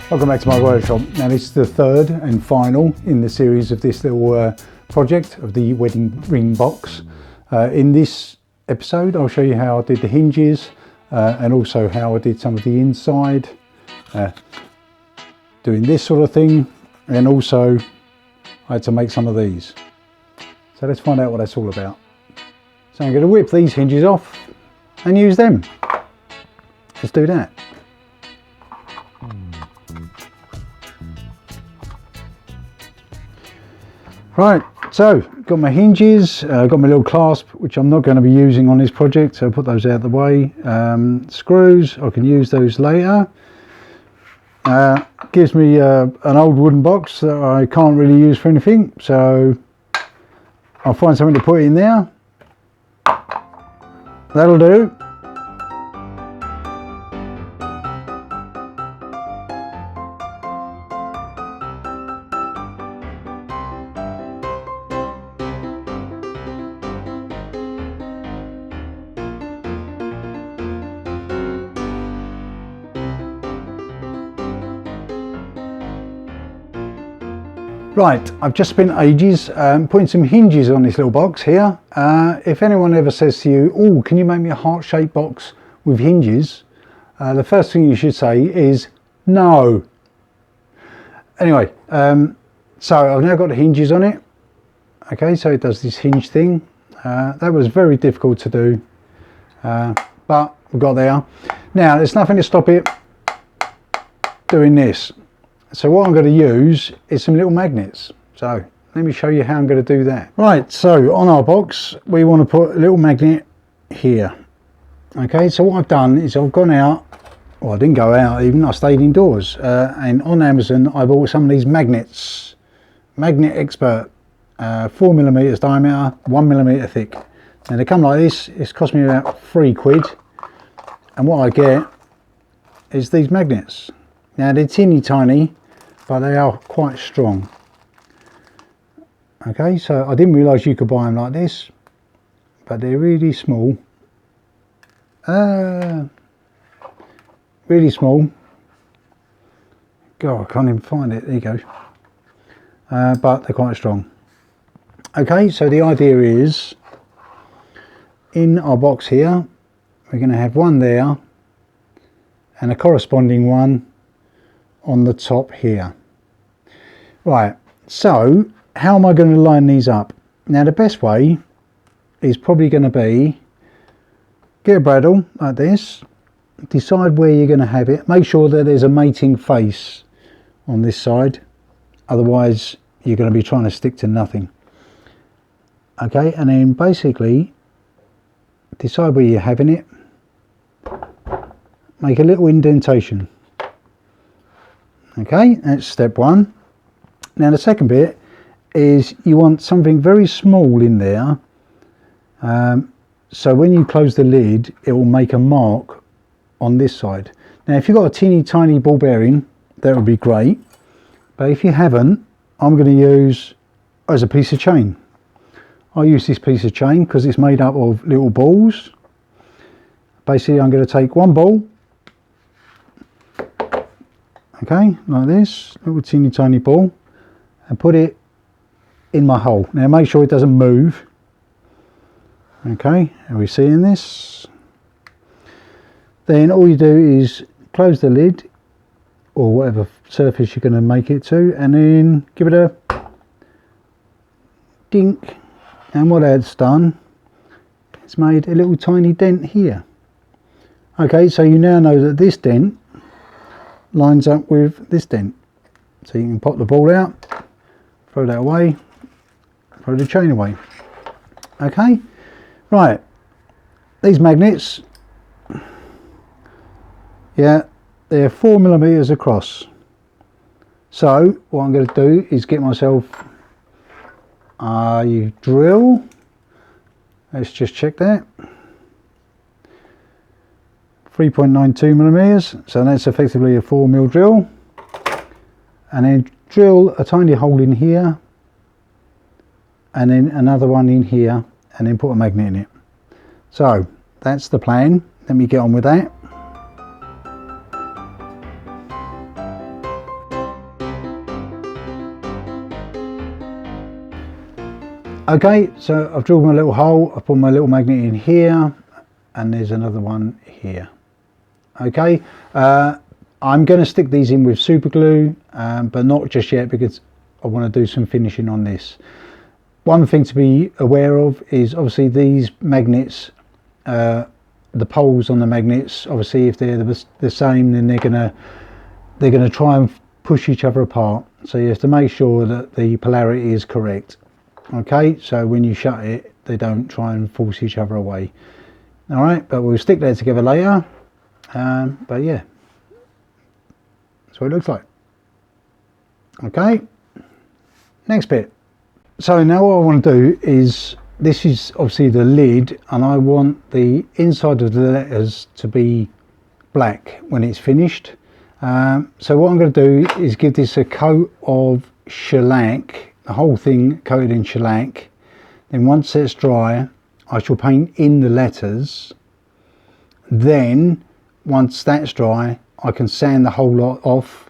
Welcome back to my workshop. Now this is the third and final in the series of this little project of the wedding ring box. In this episode I'll show you how I did the hinges and also how I did some of the inside, doing this sort of thing, and also I had to make some of these. So let's find out what that's all about. So I'm going to whip these hinges off and use them. Let's do that. Right, so got my hinges, got my little clasp, which I'm not going to be using on this project, so I'll put those out of the way. Screws, I can use those later. Gives me an old wooden box that I can't really use for anything, so I'll find something to put in there. That'll do. Right, I've just spent ages putting some hinges on this little box here. If anyone ever says to you, "Oh, can you make me a heart-shaped box with hinges?" The first thing you should say is no. Anyway, so I've now got the hinges on it. Okay, so it does this hinge thing. That was very difficult to do, but we got there. Now, there's nothing to stop it doing this. So what I'm going to use is some little magnets. So let me show you how I'm going to do that. Right, so on our box we want to put a little magnet here. Okay, so what I've done is I've gone out, well, I didn't go out even, I stayed indoors, and on Amazon I bought some of these magnets. Magnet Expert, 4mm diameter, 1mm thick. Now they come like this. It's cost me about £3, and what I get is these magnets. Now they're teeny tiny, but they are quite strong. Okay, so I didn't realise you could buy them like this, but they're really small. Really small. God, I can't even find it. There you go. But they're quite strong. Okay, so the idea is, in our box here, we're going to have one there and a corresponding one on the top here. Right, so how am I going to line these up? Now the best way is probably going to be, get a bradawl like this, decide where you're going to have it, make sure that there's a mating face on this side, otherwise you're going to be trying to stick to nothing. Okay, and then basically decide where you're having it, make a little indentation. Okay, that's step one. Now the second bit is you want something very small in there, so when you close the lid it will make a mark on this side. Now if you've got a teeny tiny ball bearing, that would be great, but if you haven't, I'm going to use as a piece of chain. I use this piece of chain because it's made up of little balls. Basically I'm going to take one ball, okay, like this, little teeny tiny ball, and put it in my hole. Now make sure it doesn't move. Okay, are we seeing this? Then all you do is close the lid, or whatever surface you're going to make it to, and then give it a dink, and what that's done, it's made a little tiny dent here. Okay, so you now know that this dent lines up with this dent, so you can pop the ball out, throw that away, throw the chain away. Okay, right, these magnets, yeah, they're 4mm across. So what I'm going to do is get myself a drill. Let's just check that. 3.92mm, so that's effectively a 4mm drill, and then drill a tiny hole in here, and then another one in here, and then put a magnet in it. So that's the plan. Let me get on with that. Okay, so I've drilled my little hole, I've put my little magnet in here, and there's another one here. Okay, I'm going to stick these in with super glue, but not just yet because I want to do some finishing on this. One thing to be aware of is obviously these magnets, the poles on the magnets, obviously if they're the same, then they're gonna try and push each other apart. So you have to make sure that the polarity is correct. Okay, so when you shut it, they don't try and force each other away. All right, but we'll stick that together later. But yeah, that's what it looks like. Okay, next bit. So now what I want to do is, this is obviously the lid, and I want the inside of the letters to be black when it's finished. So what I'm going to do is give this a coat of shellac, the whole thing coated in shellac. Then once it's dry, I shall paint in the letters. Then once that's dry, I can sand the whole lot off.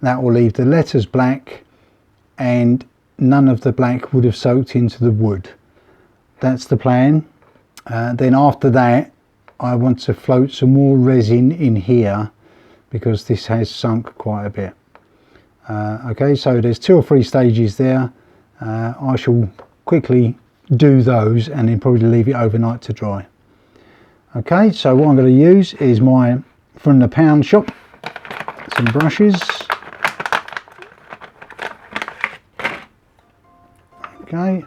That will leave the letters black, and none of the black would have soaked into the wood. That's the plan. Then after that, I want to float some more resin in here because this has sunk quite a bit. Okay, so there's 2 or 3 stages there. I shall quickly do those and then probably leave it overnight to dry. Okay, so what I'm going to use is my, from the pound shop, some brushes. Okay.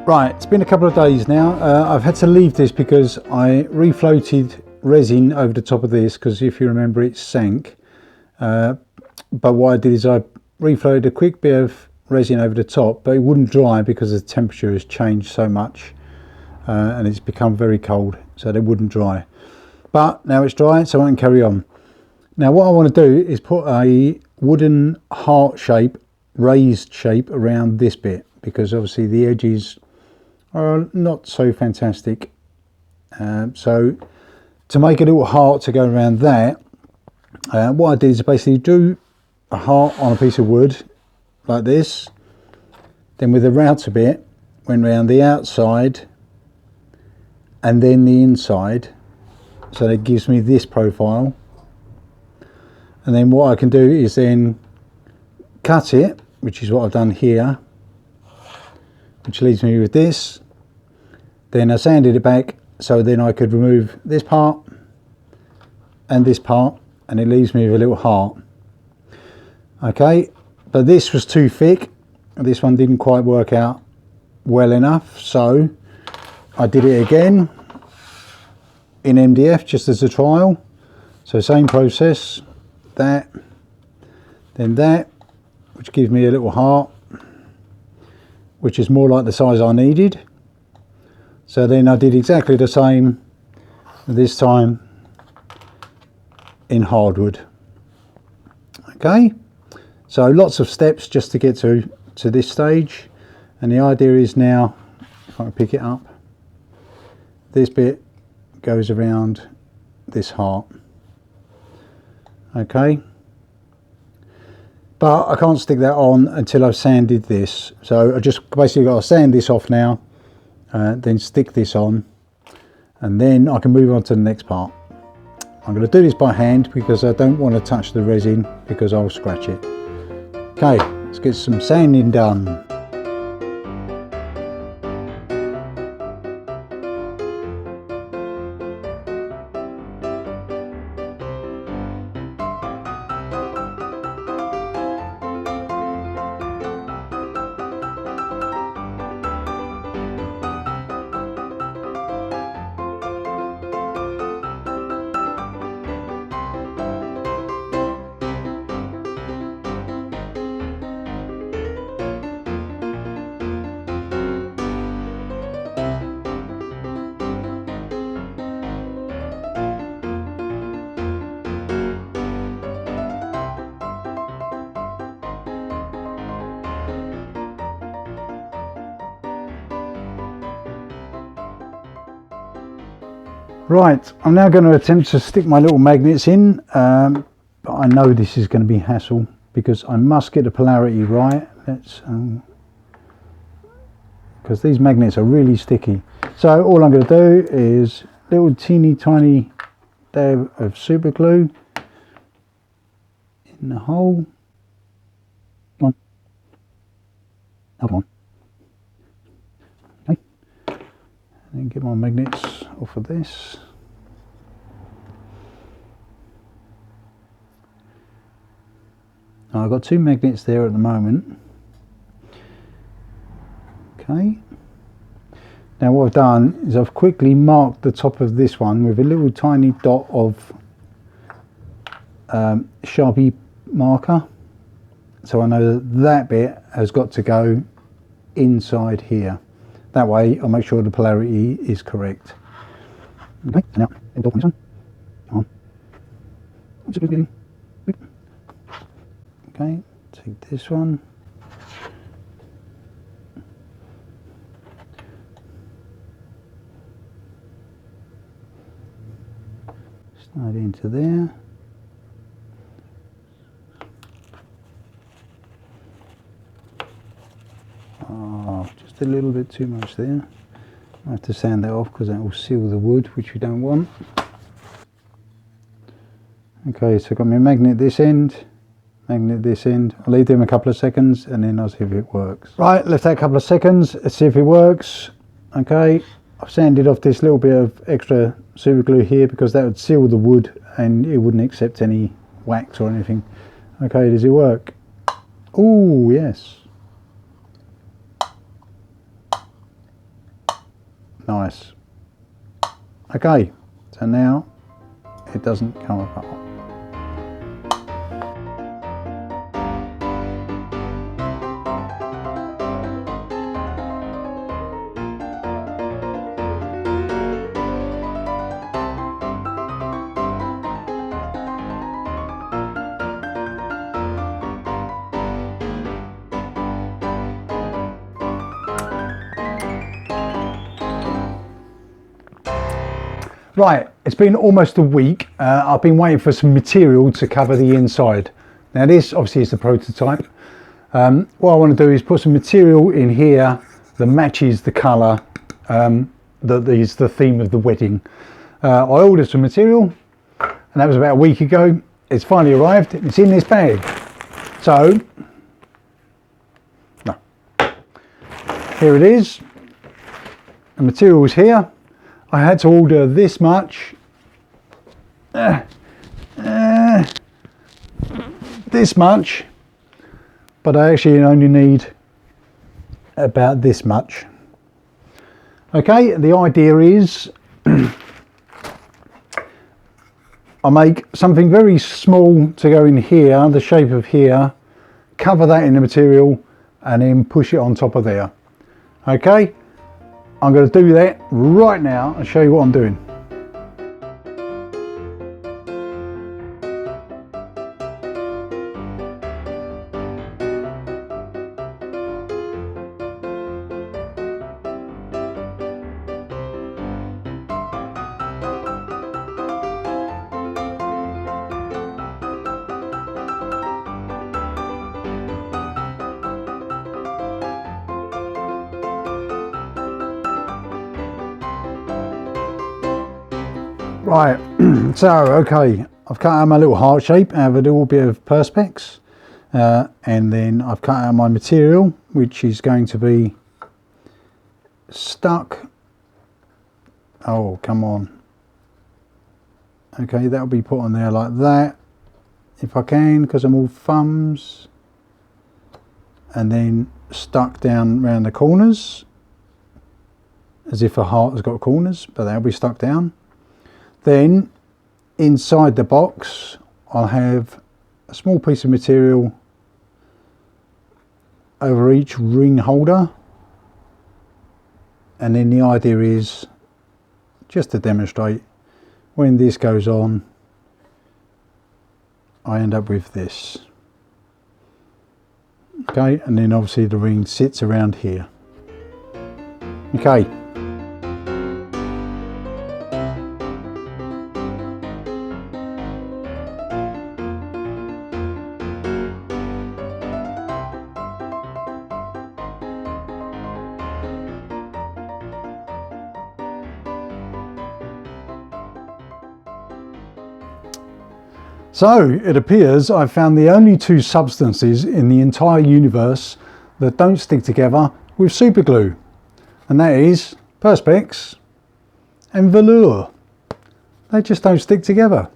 Right, it's been a couple of days now. I've had to leave this because I refloated resin over the top of this because if you remember it sank. But what I did is I refloated a quick bit of resin over the top, but it wouldn't dry because the temperature has changed so much and it's become very cold, so they wouldn't dry. But now it's dry, so I can carry on. Now what I want to do is put a wooden heart shape, raised shape around this bit, because obviously the edges are not so fantastic. So to make a little heart to go around that, what I did is basically drew a heart on a piece of wood like this, then with a router bit went round the outside and then the inside, so that gives me this profile. And then what I can do is then cut it, which is what I've done here, which leaves me with this. Then I sanded it back so then I could remove this part and this part, and it leaves me with a little heart. Okay, but this was too thick, this one didn't quite work out well enough, so I did it again in MDF just as a trial. So same process, that, then that, which gives me a little heart, which is more like the size I needed. So then I did exactly the same, this time in hardwood. Okay, so lots of steps just to get to this stage, and the idea is now, if I can pick it up, this bit goes around this heart. Okay, but I can't stick that on until I've sanded this, so I just basically got to sand this off now, then stick this on, and then I can move on to the next part. I'm going to do this by hand because I don't want to touch the resin because I'll scratch it. Okay, let's get some sanding done. Right, I'm now going to attempt to stick my little magnets in, but I know this is going to be hassle because I must get the polarity right. Let's, because these magnets are really sticky. So all I'm going to do is little teeny tiny dab of super glue in the hole. Come on. Oh, come on. Okay. And then get my magnets off of this. Now I've got 2 magnets there at the moment. Okay. Now what I've done is I've quickly marked the top of this one with a little tiny dot of Sharpie marker. So I know that that bit has got to go inside here. That way I'll make sure the polarity is correct. Okay, so now this one. Come on. Okay, take this one. Slide into there. Oh, just a little bit too much there. I have to sand that off because that will seal the wood, which we don't want. Okay, so I've got my magnet this end, magnet this end. I'll leave them a couple of seconds and then I'll see if it works. Right, left that a couple of seconds, let's see if it works. Okay, I've sanded off this little bit of extra super glue here because that would seal the wood and it wouldn't accept any wax or anything. Okay, does it work? Oh, yes. Nice. Okay, so now it doesn't come apart. Right, it's been almost a week. I've been waiting for some material to cover the inside. Now this obviously is the prototype. What I want to do is put some material in here that matches the colour that is the theme of the wedding. I ordered some material and that was about a week ago. It's finally arrived. It's in this bag. So, no. Here it is. The material is here. I had to order this much, this much, but I actually only need about this much. Okay, the idea is I make something very small to go in here, the shape of here, cover that in the material and then push it on top of there. Okay. I'm going to do that right now and show you what I'm doing. Right, so okay, I've cut out my little heart shape out of a little bit of Perspex, and then I've cut out my material, which is going to be stuck. Oh, come on. Okay, that'll be put on there like that, if I can, because I'm all thumbs, and then stuck down around the corners, as if a heart has got corners, but that'll be stuck down. Then inside the box I'll have a small piece of material over each ring holder, and then the idea is just to demonstrate when this goes on I end up with this. Okay, and then obviously the ring sits around here. So it appears I've found the only two substances in the entire universe that don't stick together with super glue, and that is Perspex and velour. They just don't stick together.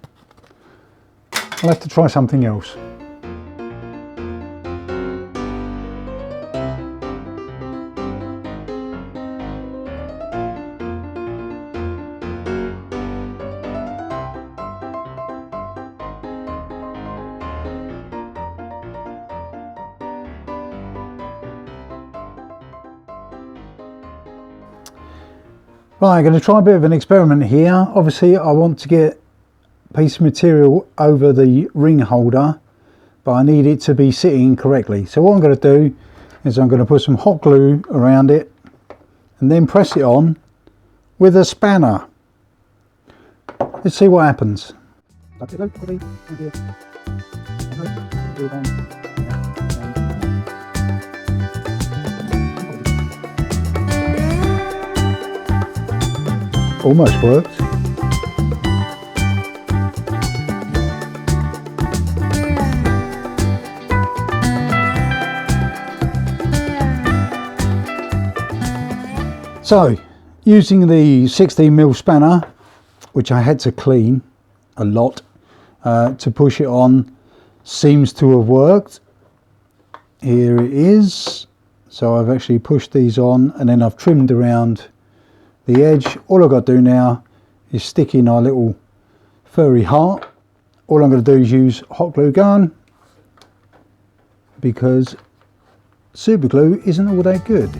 I'll have to try something else. Right, I'm going to try a bit of an experiment here. Obviously I want to get a piece of material over the ring holder, but I need it to be sitting correctly. So what I'm going to do is I'm going to put some hot glue around it and then press it on with a spanner. Let's see what happens. Almost worked. So, using the 16mm spanner, which I had to clean a lot to push it on, seems to have worked. Here it is. So I've actually pushed these on and then I've trimmed around the edge. All I've got to do now is stick in our little furry heart. All I'm going to do is use hot glue gun, because super glue isn't all that good.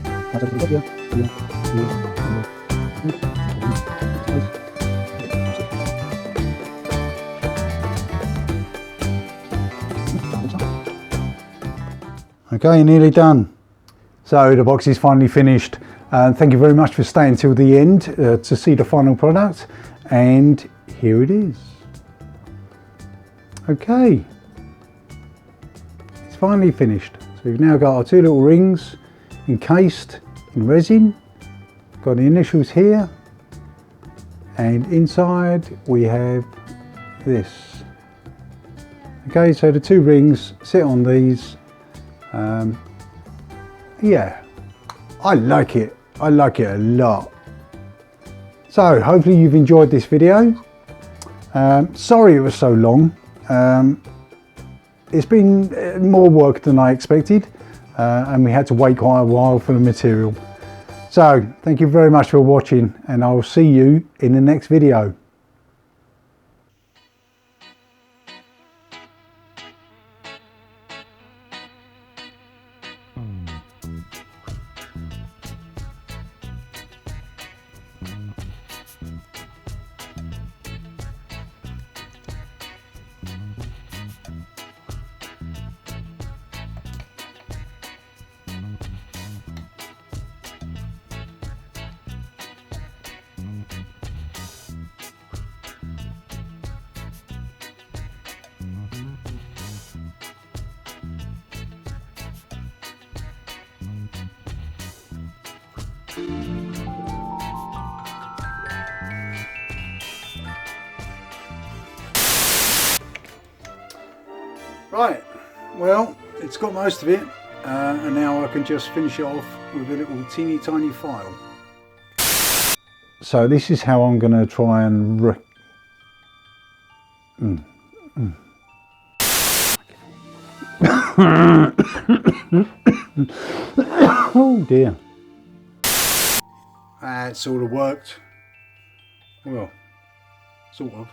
Okay, nearly done. So the box is finally finished. Thank you very much for staying till the end to see the final product, and here it is. Okay, it's finally finished. So we've now got our two little rings encased in resin. Got the initials here, and inside we have this. Okay, so the two rings sit on these. Yeah, I like it. I like it a lot. So hopefully you've enjoyed this video. Sorry it was so long. It's been more work than I expected, and we had to wait quite a while for the material. So thank you very much for watching, and I will see you in the next video. Right, well, it's got most of it, and now I can just finish it off with a little teeny tiny file. So this is how I'm going to try and oh dear. That sort of worked. Well, sort of.